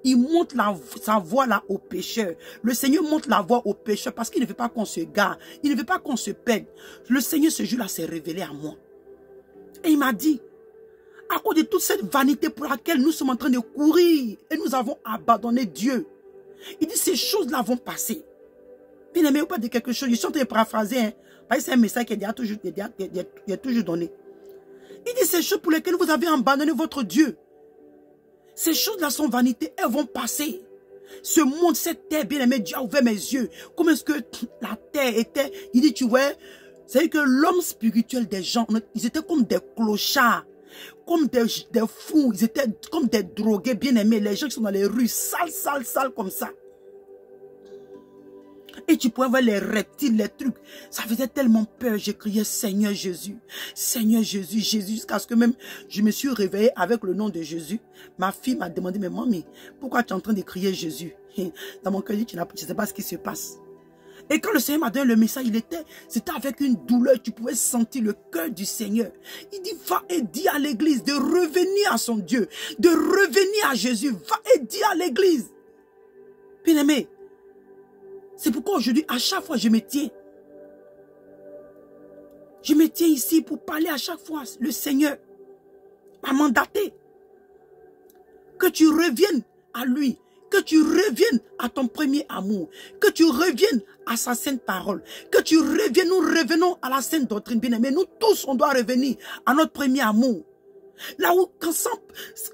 qu'il montre sa voix là aux pécheurs. Le Seigneur montre la voix aux pécheurs parce qu'il ne veut pas qu'on se gare. Il ne veut pas qu'on se perde. Le Seigneur, ce jour-là, s'est révélé à moi. Et il m'a dit, À cause de toute cette vanité pour laquelle nous sommes en train de courir et nous avons abandonné Dieu. Il dit ces choses-là vont passer. Bien aimé, ou pas de quelque chose. Je suis en train de paraphraser. Hein, parce que c'est un message qui est toujours donné. Il dit ces choses pour lesquelles vous avez abandonné votre Dieu. Ces choses-là sont vanité. Elles vont passer. Ce monde, cette terre, bien aimé, Dieu a ouvert mes yeux. Comment est-ce que la terre était. Il dit, tu vois, c'est que l'homme spirituel des gens, ils étaient comme des clochards. Comme des fous. Ils étaient comme des drogués, bien aimés. Les gens qui sont dans les rues, sales comme ça. Et tu pouvais voir les reptiles, les trucs. Ça faisait tellement peur. J'ai crié Seigneur Jésus. Seigneur Jésus, Jésus. Jusqu'à ce que même je me suis réveillée avec le nom de Jésus. Ma fille m'a demandé, mais mamie, pourquoi tu es en train de crier Jésus? Dans mon cœur, je ne sais pas ce qui se passe. Et quand le Seigneur m'a donné le message, c'était avec une douleur. Tu pouvais sentir le cœur du Seigneur. Il dit, va et dis à l'église de revenir à son Dieu. De revenir à Jésus. Va et dis à l'église. Bien aimé. C'est pourquoi aujourd'hui, à chaque fois, je me tiens. Je me tiens ici pour parler à chaque fois. Le Seigneur m'a mandaté. Que tu reviennes à lui. Que tu reviennes à ton premier amour. Que tu reviennes à sa sainte parole. Que tu reviennes, nous revenons à la sainte doctrine. Bien aimé, nous tous, on doit revenir à notre premier amour. Là où,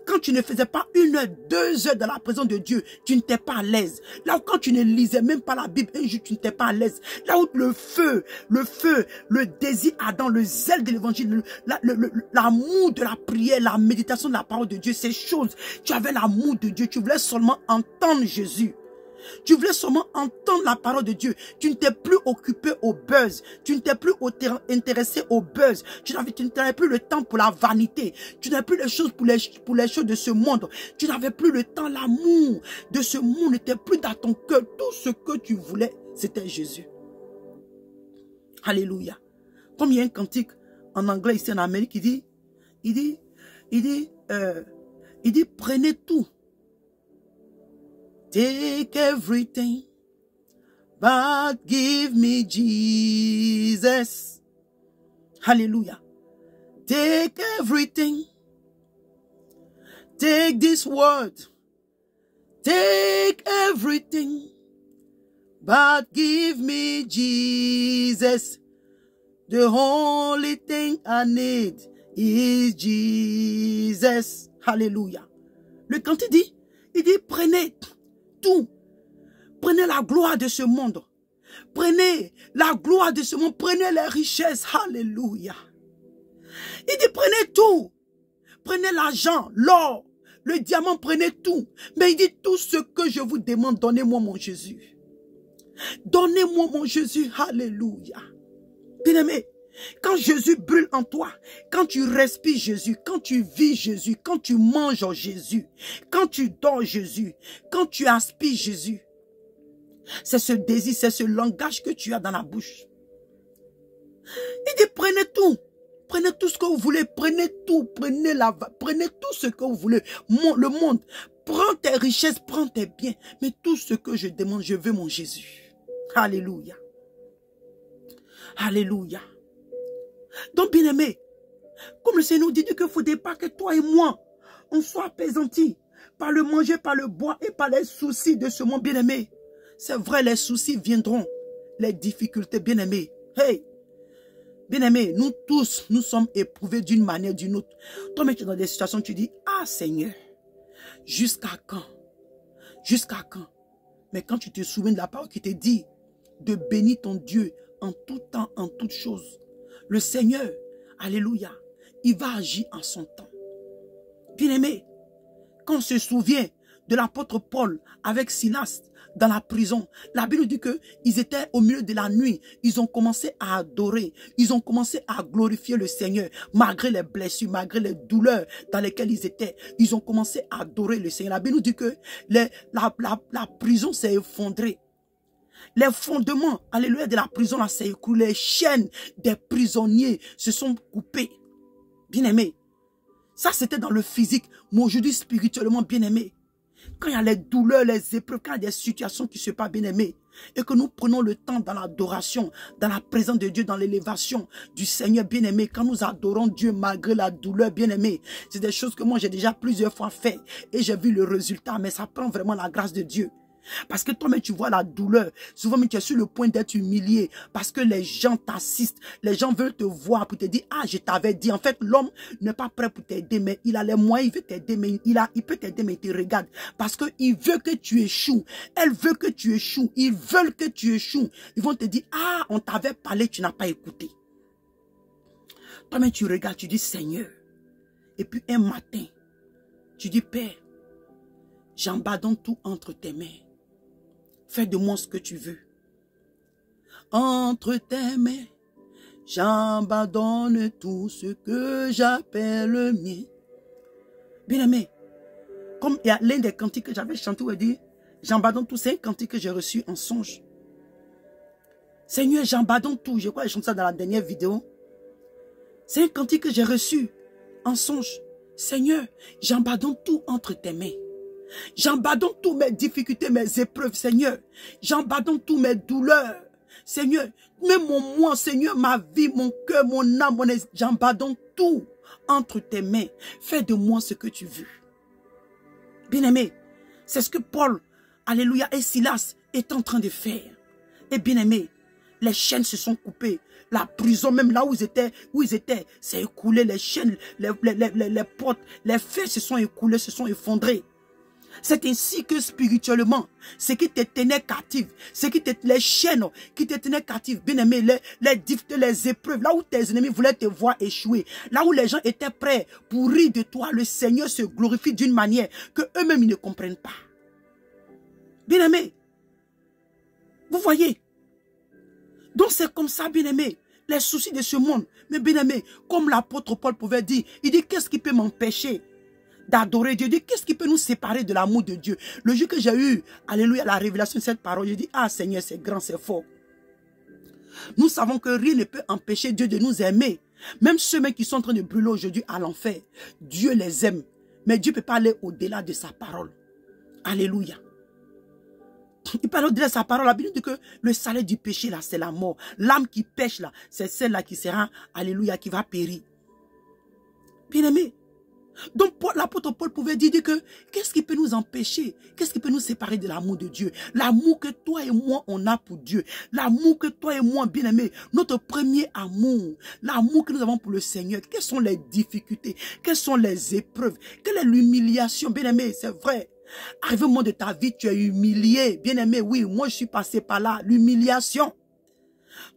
quand tu ne faisais pas 1 heure, 2 heures dans la présence de Dieu, tu n'étais pas à l'aise. Là où quand tu ne lisais même pas la Bible un jour, tu n'étais pas à l'aise. Là où le feu, le désir ardent, le zèle de l'évangile, l'amour de la prière, la méditation de la parole de Dieu, ces choses, tu avais l'amour de Dieu, tu voulais seulement entendre Jésus. Tu voulais seulement entendre la parole de Dieu. Tu ne t'es plus occupé au buzz. Tu ne t'es plus intéressé au buzz. Tu n'avais plus le temps pour la vanité. Tu n'avais plus les choses pour les choses de ce monde. Tu n'avais plus le temps. L'amour de ce monde n'était plus dans ton cœur. Tout ce que tu voulais, c'était Jésus. Alléluia. Comme il y a un cantique en anglais ici en Amérique, il dit, prenez tout. Take everything, but give me Jesus. Hallelujah. Take everything. Take this word. Take everything, but give me Jesus. The only thing I need is Jesus. Hallelujah. Le cantique il dit, prenez tout. Prenez la gloire de ce monde. Prenez la gloire de ce monde. Prenez les richesses. Alléluia. Il dit, prenez tout. Prenez l'argent, l'or, le diamant, prenez tout. Mais il dit, tout ce que je vous demande, donnez-moi mon Jésus. Donnez-moi mon Jésus. Alléluia. Bien-aimé, quand Jésus brûle en toi, quand tu respires Jésus, quand tu vis Jésus, quand tu manges Jésus, quand tu dors Jésus, quand tu aspires Jésus, c'est ce désir, c'est ce langage que tu as dans la bouche. Il dit prenez tout. Prenez tout ce que vous voulez. Prenez tout. Prenez tout ce que vous voulez. Le monde. Prends tes richesses, prends tes biens. Mais tout ce que je demande, je veux mon Jésus. Alléluia. Alléluia. Donc, bien aimé, comme le Seigneur nous dit qu'il ne faudrait pas que toi et moi, on soit apaisantis par le manger, par le boire et par les soucis de ce monde, bien aimé. C'est vrai, les soucis viendront, les difficultés, bien aimé. Hey, bien aimé, nous tous, nous sommes éprouvés d'une manière ou d'une autre. Toi, mais tu es dans des situations où tu dis, ah Seigneur, jusqu'à quand? Jusqu'à quand? Mais quand tu te souviens de la parole qui te dit de bénir ton Dieu en tout temps, en toutes choses, le Seigneur, alléluia, il va agir en son temps. Bien-aimé, quand on se souvient de l'apôtre Paul avec Silas dans la prison, la Bible dit qu'ils étaient au milieu de la nuit, ils ont commencé à adorer, ils ont commencé à glorifier le Seigneur, malgré les blessures, malgré les douleurs dans lesquelles ils étaient, ils ont commencé à adorer le Seigneur. La Bible nous dit que la prison s'est effondrée. Les fondements, alléluia, de la prison là s'est écroulé. Les chaînes des prisonniers se sont coupées. Bien aimé. Ça c'était dans le physique, mais aujourd'hui spirituellement bien aimé. quand il y a les douleurs, les épreuves, quand il y a des situations qui se passent, bien-aimés, et que nous prenons le temps dans l'adoration, dans la présence de Dieu, dans l'élévation du Seigneur, bien-aimé, quand nous adorons Dieu malgré la douleur, bien-aimé, c'est des choses que moi j'ai déjà plusieurs fois fait et j'ai vu le résultat, mais ça prend vraiment la grâce de Dieu. Parce que toi-même, tu vois la douleur. Souvent, tu es sur le point d'être humilié. Parce que les gens t'assistent. Les gens veulent te voir pour te dire, ah, je t'avais dit. En fait, l'homme n'est pas prêt pour t'aider, mais il a les moyens, il veut t'aider, mais il peut t'aider, mais il te regarde. Parce qu'il veut que tu échoues. Elle veut que tu échoues. Ils veulent que tu échoues. Ils vont te dire, ah, on t'avait parlé, tu n'as pas écouté. Toi-même, tu regardes, tu dis, Seigneur. Et puis, un matin, tu dis, Père, j'abandonne tout entre tes mains. Fais de moi ce que tu veux. Entre tes mains, j'abandonne tout ce que j'appelle le mien. Bien aimé, comme il y a l'un des cantiques que j'avais chanté où il dit, j'abandonne tout, c'est un cantique que j'ai reçu en songe. Seigneur, j'abandonne tout. Je crois que j'ai chanté ça dans la dernière vidéo. C'est un cantique que j'ai reçu en songe. Seigneur, j'abandonne tout entre tes mains. J'abandonne toutes mes difficultés, mes épreuves, Seigneur. J'abandonne toutes mes douleurs. Seigneur, même mon moi, Seigneur, ma vie, mon cœur, mon âme, j'abandonne tout entre tes mains. Fais de moi ce que tu veux. Bien-aimé, c'est ce que Paul, alléluia, et Silas est en train de faire. Et bien-aimé, les chaînes se sont coupées. La prison, même là où ils étaient, s'est écoulé. Les chaînes, les portes, les fers se sont écoulés, se sont effondrés. C'est ainsi que spirituellement, ce qui te tenait captif, les chaînes qui te tenaient captif, bien aimé, les épreuves, là où tes ennemis voulaient te voir échouer, là où les gens étaient prêts pour rire de toi, le Seigneur se glorifie d'une manière que eux-mêmes ils ne comprennent pas. Bien aimé, vous voyez, donc c'est comme ça, bien aimé, les soucis de ce monde, mais bien aimé, comme l'apôtre Paul pouvait dire, il dit qu'est-ce qui peut m'empêcher d'adorer Dieu? Qu'est-ce qui peut nous séparer de l'amour de Dieu? Le jour que j'ai eu, alléluia, la révélation de cette parole, j'ai dit, ah Seigneur, c'est grand, c'est fort. Nous savons que rien ne peut empêcher Dieu de nous aimer. Même ceux qui sont en train de brûler aujourd'hui à l'enfer, Dieu les aime. Mais Dieu ne peut pas aller au-delà de sa parole. Alléluia. Il parle au-delà de sa parole. La Bible dit que le salaire du péché, là, c'est la mort. L'âme qui pêche, là, c'est celle-là qui sera, alléluia, qui va périr. Bien aimé. Donc l'apôtre Paul pouvait dire que qu'est-ce qui peut nous empêcher? Qu'est-ce qui peut nous séparer de l'amour de Dieu? L'amour que toi et moi on a pour Dieu. L'amour que toi et moi, bien aimé, notre premier amour. L'amour que nous avons pour le Seigneur. Quelles sont les difficultés? Quelles sont les épreuves? Quelle est l'humiliation? Bien aimé, c'est vrai. Arrivé au moment de ta vie, tu es humilié. Bien aimé, oui, moi je suis passé par là. L'humiliation.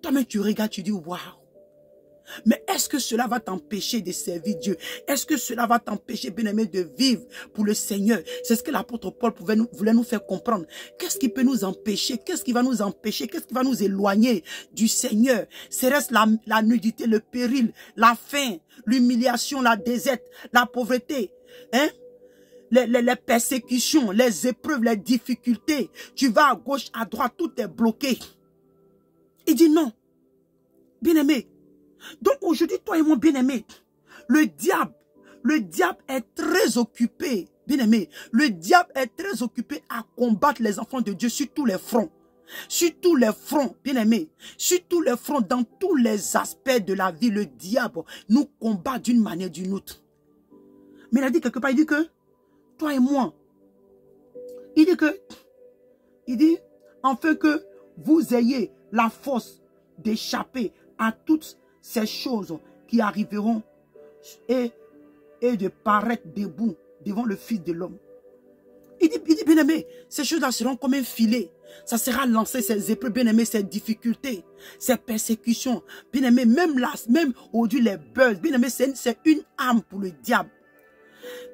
Toi-même tu regardes, tu dis waouh. Mais est-ce que cela va t'empêcher de servir Dieu? Est-ce que cela va t'empêcher, bien-aimé, de vivre pour le Seigneur? C'est ce que l'apôtre Paul voulait nous faire comprendre. Qu'est-ce qui peut nous empêcher? Qu'est-ce qui va nous empêcher? Qu'est-ce qui va nous éloigner du Seigneur? Serait-ce la nudité, le péril, la faim, l'humiliation, la déserte, la pauvreté, hein? Les persécutions, les épreuves, les difficultés. Tu vas à gauche, à droite, tout est bloqué. Il dit non. Bien-aimé, donc aujourd'hui, toi et moi, bien-aimé, le diable est très occupé, bien-aimé, le diable est très occupé à combattre les enfants de Dieu sur tous les fronts. Sur tous les fronts, bien-aimé, sur tous les fronts, dans tous les aspects de la vie, le diable nous combat d'une manière ou d'une autre. Mais il a dit quelque part, il dit que, toi et moi, il dit, afin que vous ayez la force d'échapper à toutes ces choses qui arriveront et de paraître debout devant le Fils de l'homme. Il dit, bien aimé, ces choses-là seront comme un filet. Ça sera lancé, ces épreuves, bien aimé, ces difficultés, ces persécutions. Bien aimé, même aujourd'hui les buzz, bien aimé, c'est une arme pour le diable.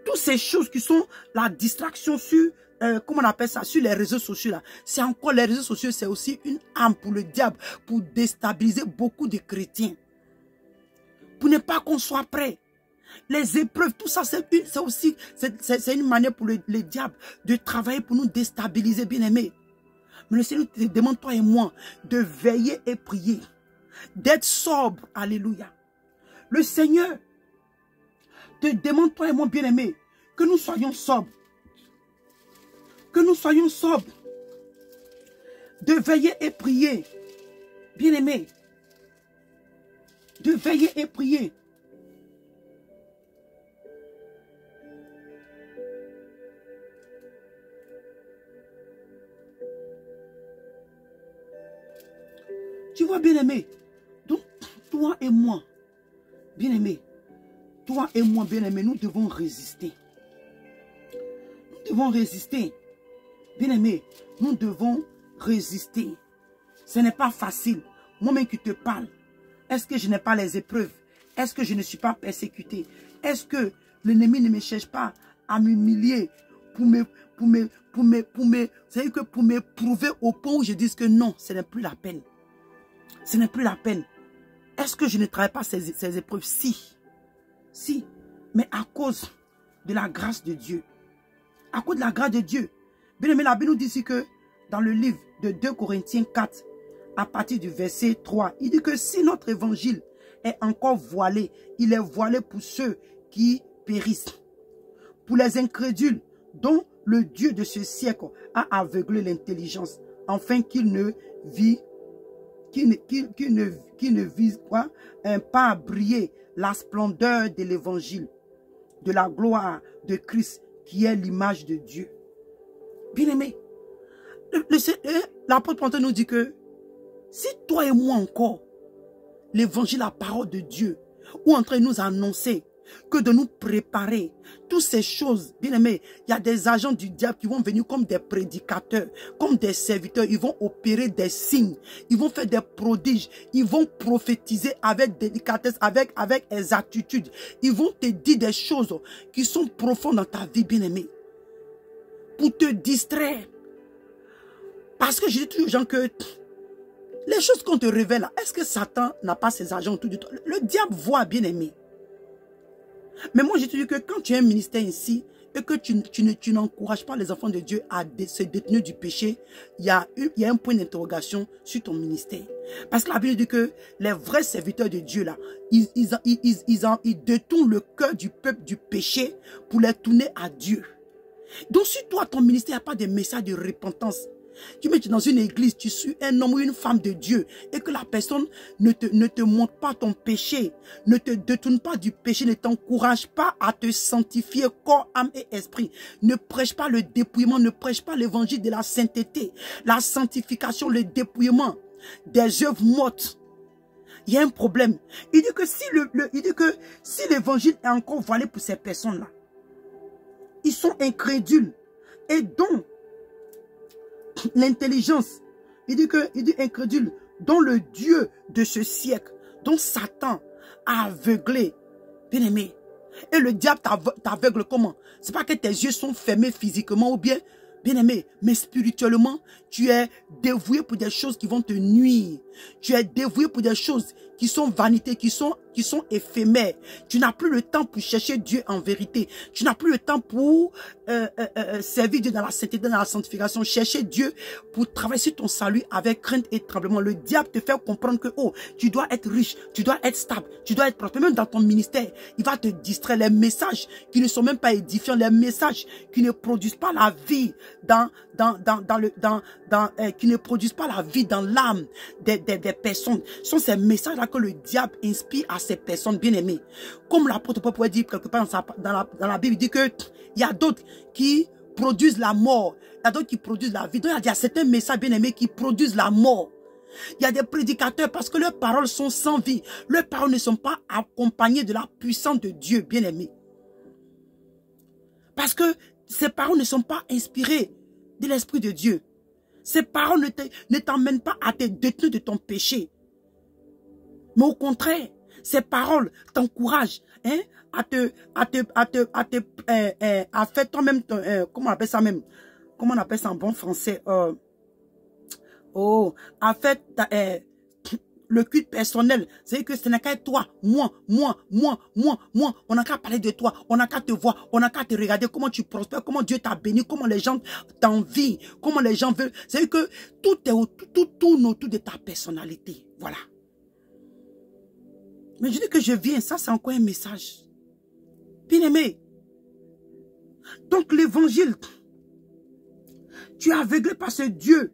Toutes ces choses qui sont la distraction sur, comment on appelle ça, sur les réseaux sociaux là. C'est encore les réseaux sociaux, c'est aussi une arme pour le diable, pour déstabiliser beaucoup de chrétiens. Pour ne pas qu'on soit prêt. Les épreuves, tout ça, c'est aussi une manière pour le diable de travailler pour nous déstabiliser, bien aimé. Mais le Seigneur te demande, toi et moi, de veiller et prier. D'être sobre, alléluia. Le Seigneur te demande, toi et moi, bien aimé, que nous soyons sobres. Que nous soyons sobres. De veiller et prier. Bien-aimés. De veiller et prier. Tu vois, bien-aimé, donc toi et moi, bien-aimé, toi et moi, bien-aimé, nous devons résister. Nous devons résister. Bien-aimé, nous devons résister. Ce n'est pas facile. Moi-même qui te parle, est-ce que je n'ai pas les épreuves? Est-ce que je ne suis pas persécuté? Est-ce que l'ennemi ne me cherche pas à m'humilier pour me prouver au point où je dise que non, ce n'est plus la peine. Ce n'est plus la peine. Est-ce que je ne travaille pas ces épreuves? Si. Si. Mais à cause de la grâce de Dieu. À cause de la grâce de Dieu. Bien aimé, la Bible nous dit ici que dans le livre de 2 Corinthiens 4, à partir du verset 3, il dit que si notre évangile est encore voilé, il est voilé pour ceux qui périssent. Pour les incrédules dont le Dieu de ce siècle a aveuglé l'intelligence, afin qu'ils ne vivent qui ne vise quoi? Pas à briller la splendeur de l'évangile, de la gloire de Christ, qui est l'image de Dieu. Bien-aimé, l'apôtre Paul nous dit que si toi et moi encore, l'évangile, la parole de Dieu, ou en train de nous annoncer que de nous préparer, toutes ces choses, bien aimé, il y a des agents du diable qui vont venir comme des prédicateurs, comme des serviteurs, ils vont opérer des signes, ils vont faire des prodiges, ils vont prophétiser avec délicatesse, avec exactitude, ils vont te dire des choses qui sont profondes dans ta vie, bien aimé, pour te distraire. Parce que je dis toujours aux gens que les choses qu'on te révèle, est-ce que Satan n'a pas ses agents autour de toi? Le diable voit, bien aimé. Mais moi, je te dis que quand tu as un ministère ici et que tu n'encourages pas les enfants de Dieu à se détenir du péché, il y a un point d'interrogation sur ton ministère. Parce que la Bible dit que les vrais serviteurs de Dieu, là, ils détournent le cœur du peuple du péché pour les tourner à Dieu. Donc, si toi, ton ministère n'a pas de message de repentance, tu es dans une église, tu suis un homme ou une femme de Dieu et que la personne ne te montre pas ton péché, ne te détourne pas du péché, ne t'encourage pas à te sanctifier corps, âme et esprit, ne prêche pas le dépouillement, ne prêche pas l'évangile de la sainteté, la sanctification, le dépouillement des œuvres mortes. Il y a un problème. Il dit que si l'évangile est encore voilé pour ces personnes-là, ils sont incrédules et donc l'intelligence, il dit incrédule, dont le Dieu de ce siècle, dont Satan a aveuglé, bien aimé. Et le diable t'aveugle comment? C'est pas que tes yeux sont fermés physiquement ou bien, bien aimé, mais spirituellement, tu es dévoué pour des choses qui vont te nuire. Tu es dévoué pour des choses qui sont vanités, qui sont éphémères. Tu n'as plus le temps pour chercher Dieu en vérité. Tu n'as plus le temps pour servir Dieu dans la sainteté, dans la sanctification. Chercher Dieu pour travailler sur ton salut avec crainte et tremblement. Le diable te fait comprendre que oh, tu dois être riche, tu dois être stable, tu dois être prospère. Même dans ton ministère, il va te distraire. Les messages qui ne sont même pas édifiants, les messages qui ne produisent pas la vie qui ne produisent pas la vie dans l'âme des personnes. Ce sont ces messages-là que le diable inspire à ces personnes bien-aimées. Comme l'apôtre Paul pouvait dire quelque part dans la Bible, il dit qu'il y a d'autres qui produisent la mort, il y a d'autres qui produisent la vie. Donc il y a certains messages bien-aimés qui produisent la mort. Il y a des prédicateurs parce que leurs paroles sont sans vie. Leurs paroles ne sont pas accompagnées de la puissance de Dieu, bien-aimé. Parce que ces paroles ne sont pas inspirées de l'Esprit de Dieu. Ces paroles ne t'emmènent pas à te détenir de ton péché. Mais au contraire, ces paroles t'encouragent à faire toi-même, comment on appelle ça même? Comment on appelle ça en bon français? À faire le culte personnel. C'est que ce n'est qu'à toi, moi. On n'a qu'à parler de toi. On n'a qu'à te voir. On n'a qu'à te regarder comment tu prospères, comment Dieu t'a béni, comment les gens t'envient, comment les gens veulent. C'est que tout tourne autour de ta personnalité. Voilà. Mais je dis que je viens, ça c'est encore un message. Bien aimé. Donc l'évangile, Tu es aveuglé par ce Dieu.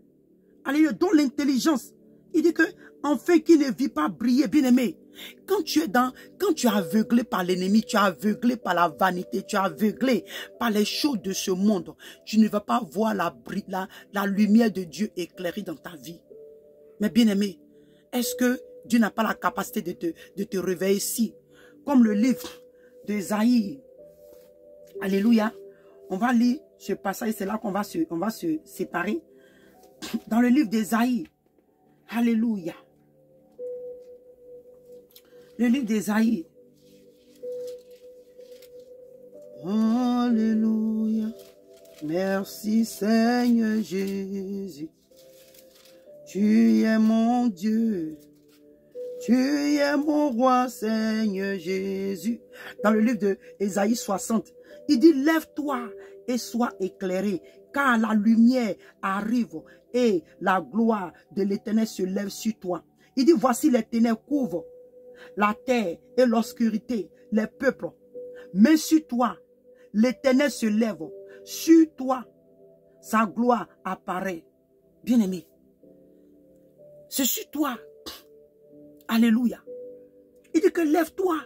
Alléluia, dont l'intelligence. Il dit que, enfin, qui ne vit pas briller, bien-aimé. Quand tu es aveuglé par l'ennemi, tu es aveuglé par la vanité, tu es aveuglé par les choses de ce monde, tu ne vas pas voir la lumière de Dieu éclairer dans ta vie. Mais bien-aimé, est-ce que Dieu n'a pas la capacité de te réveiller ici? Comme le livre d'Ésaïe. Alléluia. On va lire ce passage, c'est là qu'on va se séparer. Dans le livre d'Ésaïe. Alléluia. Le livre d'Ésaïe. Alléluia. Merci Seigneur Jésus. Tu es mon Dieu. Tu es mon roi Seigneur Jésus. Dans le livre d'Ésaïe 60, il dit lève-toi et sois éclairé, car la lumière arrive et la gloire de l'Éternel se lève sur toi. Il dit voici les ténèbres couvrent la terre et l'obscurité, les peuples. Mais sur toi, l'Éternel se lève. Sur toi, sa gloire apparaît. Bien-aimé, c'est sur toi. Alléluia. Il dit que lève-toi.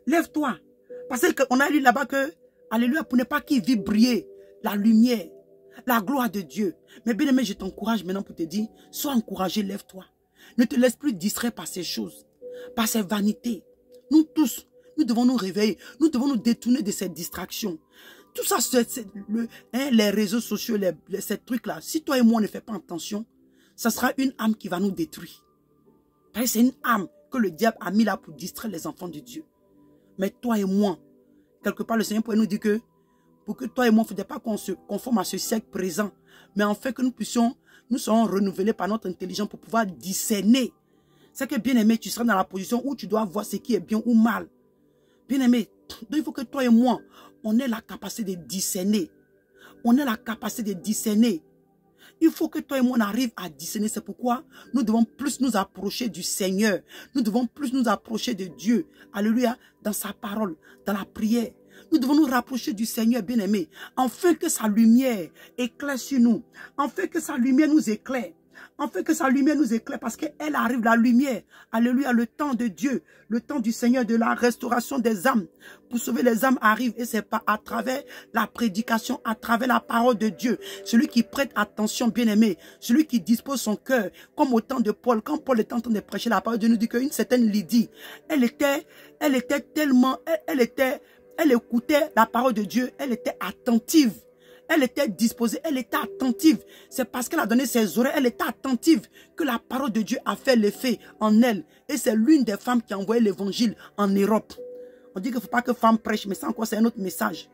Lève-toi. Parce qu'on a lu là-bas que, alléluia, pour ne pas qu'il vive briller la lumière, la gloire de Dieu. Mais bien-aimé, je t'encourage maintenant pour te dire, sois encouragé, lève-toi. Ne te laisse plus distraire par ces choses, par ces vanités. Nous tous, nous devons nous réveiller. Nous devons nous détourner de ces distractions. Tout ça, les réseaux sociaux, ces trucs-là, si toi et moi, on ne fait pas attention, ça sera une âme qui va nous détruire. C'est une âme que le diable a mis là pour distraire les enfants de Dieu. Mais toi et moi, quelque part, le Seigneur pourrait nous dire que pour que toi et moi, il ne faudrait pas qu'on se conforme à ce siècle présent, mais en fait que nous serons renouvelés par notre intelligence pour pouvoir discerner. C'est que, bien aimé, tu seras dans la position où tu dois voir ce qui est bien ou mal. Bien aimé, donc il faut que toi et moi, on ait la capacité de discerner. On ait la capacité de discerner. Il faut que toi et moi on arrive à discerner. C'est pourquoi nous devons plus nous approcher du Seigneur. Nous devons plus nous approcher de Dieu. Alléluia. Dans sa parole, dans la prière. Nous devons nous rapprocher du Seigneur bien-aimé. Afin que sa lumière éclaire sur nous. Afin que sa lumière nous éclaire. Afin que sa lumière nous éclaire. Parce qu'elle arrive la lumière. Alléluia. Le temps de Dieu. Le temps du Seigneur. De la restauration des âmes. Pour sauver les âmes arrive. Et c'est pas à travers la prédication. À travers la parole de Dieu. Celui qui prête attention bien-aimé. Celui qui dispose son cœur. Comme au temps de Paul. Quand Paul était en train de prêcher la parole de Dieu. Nous dit qu'une certaine Lydie. Elle écoutait la parole de Dieu. Elle était attentive. Elle était disposée, elle était attentive. C'est parce qu'elle a donné ses oreilles, elle était attentive que la parole de Dieu a fait l'effet en elle. Et c'est l'une des femmes qui a envoyé l'évangile en Europe. On dit qu'il ne faut pas que femme prêche, mais ça encore c'est un autre message.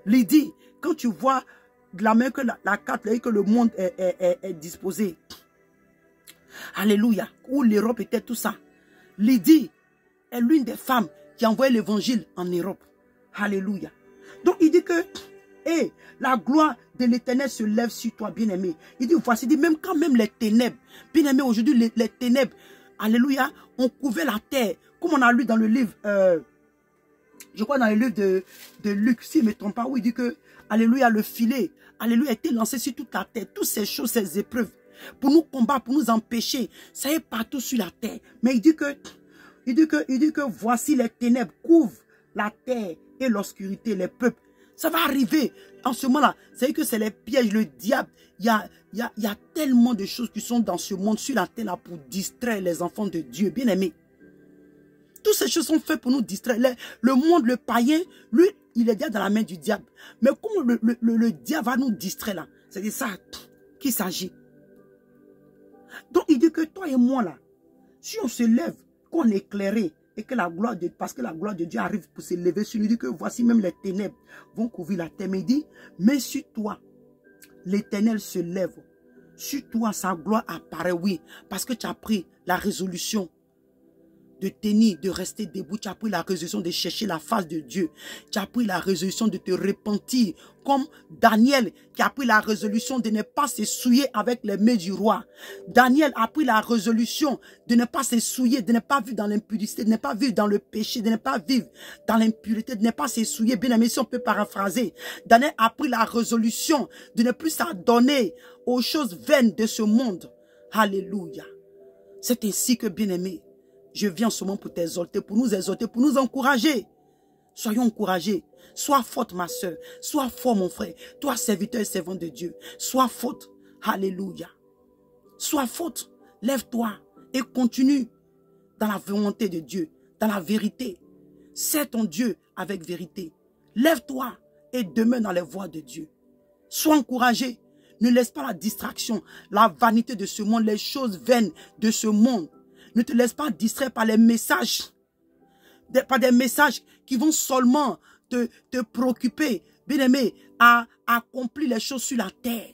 Lydie, quand tu vois de la main que la carte, que le monde est disposé. Alléluia. Où l'Europe était tout ça. Lydie est l'une des femmes qui a envoyé l'évangile en Europe. Alléluia. Donc il dit que et la gloire de l'Éternel se lève sur toi, bien-aimé. Il dit, voici, il dit, même quand même les ténèbres, bien-aimé, aujourd'hui, les ténèbres, alléluia, ont couvert la terre. Comme on a lu dans le livre, je crois dans le livre de Luc, si je ne me trompe pas, où il dit que, alléluia, le filet, alléluia, a été lancé sur toute la terre. Toutes ces choses, ces épreuves, pour nous combattre, pour nous empêcher, ça est partout sur la terre. Mais il dit que voici les ténèbres couvrent la terre et l'obscurité, les peuples. Ça va arriver en ce moment-là. C'est que c'est les pièges, le diable. Il y a tellement de choses qui sont dans ce monde, sur la terre, là, pour distraire les enfants de Dieu. Bien aimés. Toutes ces choses sont faites pour nous distraire. Le monde, le païen, lui, il est déjà dans la main du diable. Mais comment le diable va nous distraire là? C'est de ça qu'il s'agit. Donc, il dit que toi et moi là, si on se lève, qu'on est éclairé, et que la gloire de, parce que la gloire de Dieu arrive pour se lever sur nous, il dit que voici même les ténèbres vont couvrir la terre. Mais il dit, mais sur toi, l'Éternel se lève. Sur toi, sa gloire apparaît, oui, parce que tu as pris la résolution. de tenir, de rester debout. Tu as pris la résolution de chercher la face de Dieu. Tu as pris la résolution de te repentir. Comme Daniel qui a pris la résolution de ne pas se souiller avec les mains du roi. Daniel a pris la résolution de ne pas se souiller, de ne pas vivre dans l'impudicité, de ne pas vivre dans le péché, de ne pas vivre dans l'impureté, de ne pas se souiller. Bien aimé, si on peut paraphraser. Daniel a pris la résolution de ne plus s'adonner aux choses vaines de ce monde. Alléluia. C'est ainsi que, bien aimé, je viens en ce moment pour t'exalter, pour nous exalter, pour nous encourager. Soyons encouragés. Sois forte, ma soeur. Sois fort, mon frère. Toi, serviteur et servant de Dieu. Sois forte. Alléluia. Sois forte. Lève-toi et continue dans la volonté de Dieu, dans la vérité. Sers ton Dieu avec vérité. Lève-toi et demeure dans les voies de Dieu. Sois encouragé. Ne laisse pas la distraction, la vanité de ce monde, les choses vaines de ce monde. Ne te laisse pas distraire par les messages, par des messages qui vont seulement te préoccuper, bien aimé, à accomplir les choses sur la terre.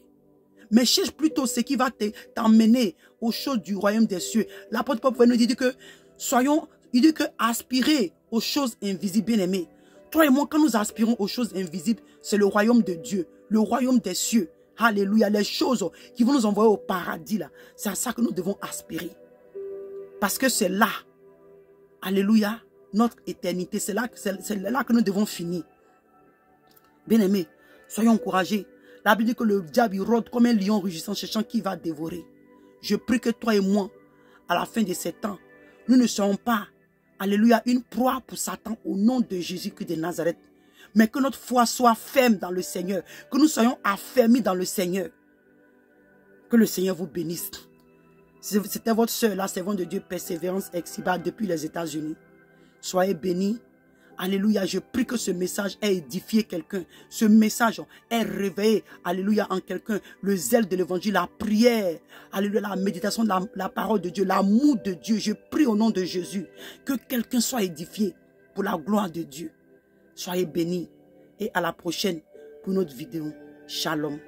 Mais cherche plutôt ce qui va t'emmener aux choses du royaume des cieux. L'apôtre Paul nous dit que aspirer aux choses invisibles, bien aimé. Toi et moi, quand nous aspirons aux choses invisibles, c'est le royaume de Dieu, le royaume des cieux. Alléluia, les choses qui vont nous envoyer au paradis là, c'est à ça que nous devons aspirer. Parce que c'est là, alléluia, notre éternité, c'est là que nous devons finir. Bien aimés, soyons encouragés. La Bible dit que le diable rôde comme un lion rugissant cherchant qui va dévorer. Je prie que toi et moi, à la fin de ces temps, nous ne serons pas, alléluia, une proie pour Satan au nom de Jésus-Christ de Nazareth. Mais que notre foi soit ferme dans le Seigneur. Que nous soyons affermis dans le Seigneur. Que le Seigneur vous bénisse. C'était votre soeur, la servante de Dieu, Persévérance Exiba, depuis les États-Unis. Soyez bénis. Alléluia. Je prie que ce message ait édifié quelqu'un. Ce message ait réveillé, alléluia, en quelqu'un le zèle de l'évangile, la prière, alléluia, la méditation de la parole de Dieu, l'amour de Dieu. Je prie au nom de Jésus que quelqu'un soit édifié pour la gloire de Dieu. Soyez bénis et à la prochaine pour une autre vidéo. Shalom.